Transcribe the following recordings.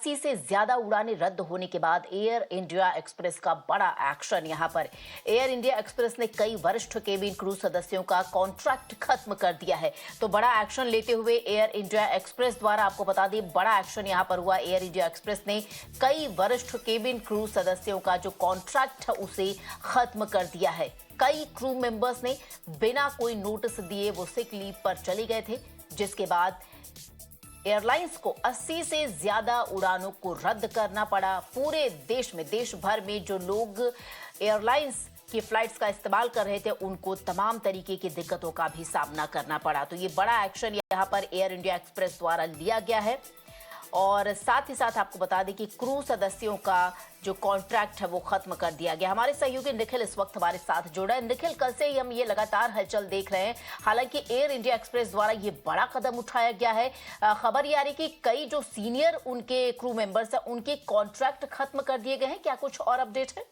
80 से ज्यादा उड़ानें रद्द होने के बाद एयर इंडिया एक्सप्रेस का बड़ा एक्शन। यहां पर एयर इंडिया एक्सप्रेस ने कई वरिष्ठ केबिन क्रू सदस्यों का कॉन्ट्रैक्ट खत्म कर दिया है। तो बड़ा एक्शन लेते हुए एयर इंडिया एक्सप्रेस द्वारा, आपको बता दें, बड़ा एक्शन यहां पर हुआ। एयर इंडिया एक्सप्रेस ने कई वरिष्ठ केबिन क्रू सदस्यों का जो कॉन्ट्रैक्ट है उसे खत्म कर दिया है। कई क्रू मेंबर्स ने बिना कोई नोटिस दिए वो सिक लीव पर चले गए थे, जिसके बाद एयरलाइंस को 80 से ज्यादा उड़ानों को रद्द करना पड़ा। पूरे देश में, देश भर में जो लोग एयरलाइंस की फ्लाइट्स का इस्तेमाल कर रहे थे उनको तमाम तरीके की दिक्कतों का भी सामना करना पड़ा। तो ये बड़ा एक्शन यहाँ पर एयर इंडिया एक्सप्रेस द्वारा लिया गया है। और साथ ही साथ आपको बता दें कि क्रू सदस्यों का जो कॉन्ट्रैक्ट है वो खत्म कर दिया गया। हमारे सहयोगी निखिल इस वक्त हमारे साथ जुड़ा है। निखिल, कल से ही हम ये लगातार हलचल देख रहे हैं। हालांकि एयर इंडिया एक्सप्रेस द्वारा ये बड़ा कदम उठाया गया है। खबर ये आ रही कि कई जो सीनियर उनके क्रू मेंबर्स हैं उनके कॉन्ट्रैक्ट खत्म कर दिए गए हैं। क्या कुछ और अपडेट है?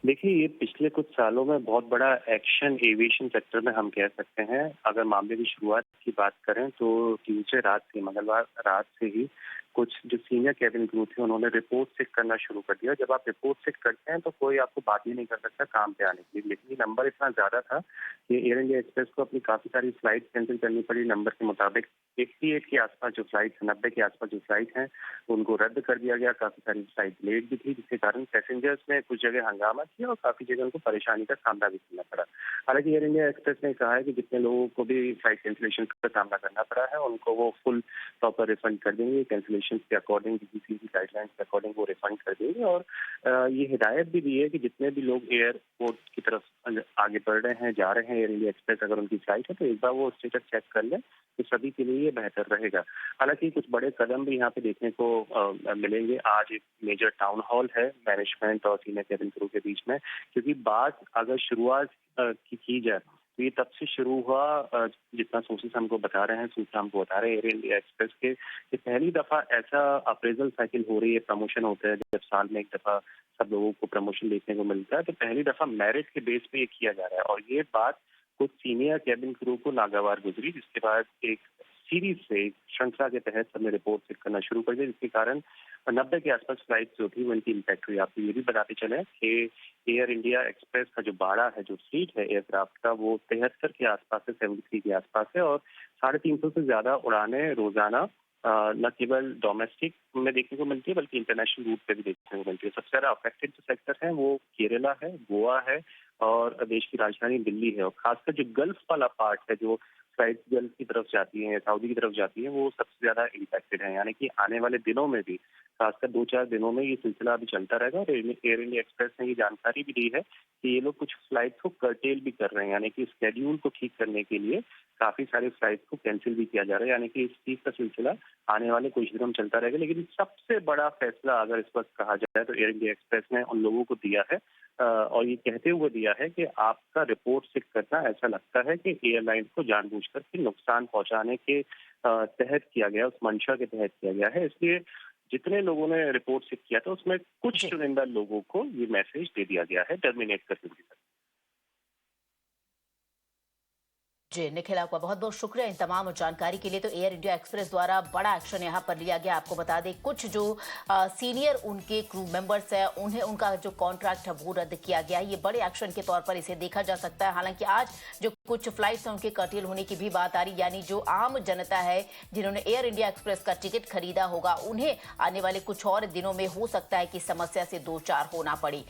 देखिए, ये पिछले कुछ सालों में बहुत बड़ा एक्शन एविएशन सेक्टर में हम कह सकते हैं। अगर मामले की शुरुआत की बात करें तो ट्यूसडे रात से, मंगलवार रात से ही कुछ जो सीनियर कैबिन क्रू थे उन्होंने रिपोर्ट चेक करना शुरू कर दिया। जब आप रिपोर्ट चेक करते हैं तो कोई आपको बात ही नहीं कर सकता काम पे आने के लिए, लेकिन ये नंबर इतना ज्यादा था कि एयर इंडिया एक्सप्रेस को अपनी काफी सारी फ्लाइट कैंसिल करनी पड़ी। नंबर के मुताबिक 88 के आसपास जो फ्लाइट, 90 के आसपास जो फ्लाइट हैं उनको रद्द कर दिया गया। काफी सारी फ्लाइट लेट भी थी, जिसके कारण पैसेंजर्स ने कुछ जगह हंगामा किया और काफी जगह उनको परेशानी का सामना भी करना पड़ा। हालांकि एयर इंडिया एक्सप्रेस ने कहा है कि जितने लोगों को भी फ्लाइट कैंसिलेशन का सामना करना पड़ा है उनको वो फुल प्रॉपर रिफंड कर देंगे। कैंसिलेशन के अकॉर्डिंग, डीजीसीए की गाइडलाइंस के अकॉर्डिंग वो रिफंड कर देंगे। और ये हिदायत भी दी है कि जितने भी लोग एयरपोर्ट की तरफ आगे बढ़ रहे हैं, जा रहे हैं एयर इंडिया एक्सप्रेस, अगर उनकी फ्लाइट है तो एक बार वो स्टेटस चेक कर लें, तो सभी के लिए ये बेहतर रहेगा। हालांकि कुछ बड़े कदम भी यहाँ पे देखने को मिलेंगे। आज एक मेजर टाउन हॉल है मैनेजमेंट और सीनियर कैबिन क्रू के बीच में, क्योंकि बात अगर शुरुआत की जाए तो ये तब से शुरू हुआ, जितना सोर्सेस हमको बता रहे हैं, सूत्र हमको बता रहे हैं एयर इंडिया एक्सप्रेस के, कि पहली दफा ऐसा अप्रेजल साइकिल हो रही है, प्रमोशन होता है जब साल में एक दफा सब लोगों को प्रमोशन देखने को मिलता है, तो पहली दफा मेरिट के बेस पे ये किया जा रहा है। और ये बात कुछ सीनियर कैबिन क्रू को नागवार गुजरी, जिसके बाद एक सीरीज से, श्रृंखला के तहत सबने रिपोर्ट चेक करना शुरू कर दिया, जिसके कारण 90 के आसपास फ्लाइट जो थी वो इनकी इम्पैक्ट हुई। आपको ये भी बताते चले कि एयर इंडिया एक्सप्रेस का जो बाड़ा है, जो फ्लीट है एयरक्राफ्ट का, वो 73 के आसपास है, 73 के आसपास है। और 350 से ज्यादा उड़ानें रोजाना न केवल डोमेस्टिक में देखने को मिलती है बल्कि इंटरनेशनल रूट पे भी देखने को मिलती है। सबसे ज्यादा अफेक्टेड जो सेक्टर है वो केरला है, गोवा है और देश की राजधानी दिल्ली है। और खासकर जो गल्फ वाला पार्ट है, जो फ्लाइट गल्फ की तरफ जाती है, सऊदी की तरफ जाती है, वो सबसे ज्यादा इम्पैक्टेड है। यानी कि आने वाले दिनों में भी, खासकर 2-4 दिनों में ये सिलसिला अभी चलता रहेगा। और एयर इंडिया एक्सप्रेस ने ये जानकारी भी दी है कि ये लोग कुछ फ्लाइट को कर्टेल भी कर रहे हैं, यानी कि स्केड्यूल को ठीक करने के लिए काफी सारे फ्लाइट को कैंसिल भी किया जा रहा है। यानी कि इस चीज का सिलसिला आने वाले कुछ दिनों में चलता रहेगा। लेकिन सबसे बड़ा फैसला अगर इस वक्त कहा जाए तो एयर इंडिया एक्सप्रेस ने उन लोगों को दिया है, और ये कहते हुए दिया है कि आपका रिपोर्ट चेक करना ऐसा लगता है कि एयरलाइन को जानबूझकर के नुकसान पहुंचाने के तहत किया गया, उस मंशा के तहत किया गया है। इसलिए जितने लोगों ने रिपोर्ट चेक किया था उसमें कुछ जी चुनिंदा लोगों को ये मैसेज दे दिया गया है, टर्मिनेट कर दिया गया है। जी निखिल, आपका बहुत बहुत शुक्रिया इन तमाम जानकारी के लिए। तो एयर इंडिया एक्सप्रेस द्वारा बड़ा एक्शन यहाँ पर लिया गया। आपको बता दें, कुछ जो सीनियर उनके क्रू मेंबर्स हैं उन्हें उनका जो कॉन्ट्रैक्ट है वो रद्द किया गया। ये बड़े एक्शन के तौर पर इसे देखा जा सकता है। हालांकि आज जो कुछ फ्लाइट्स हैं उनके कर्टेल होने की भी बात आ रही, यानी जो आम जनता है जिन्होंने एयर इंडिया एक्सप्रेस का टिकट खरीदा होगा उन्हें आने वाले कुछ और दिनों में हो सकता है कि समस्या से दो चार होना पड़ी।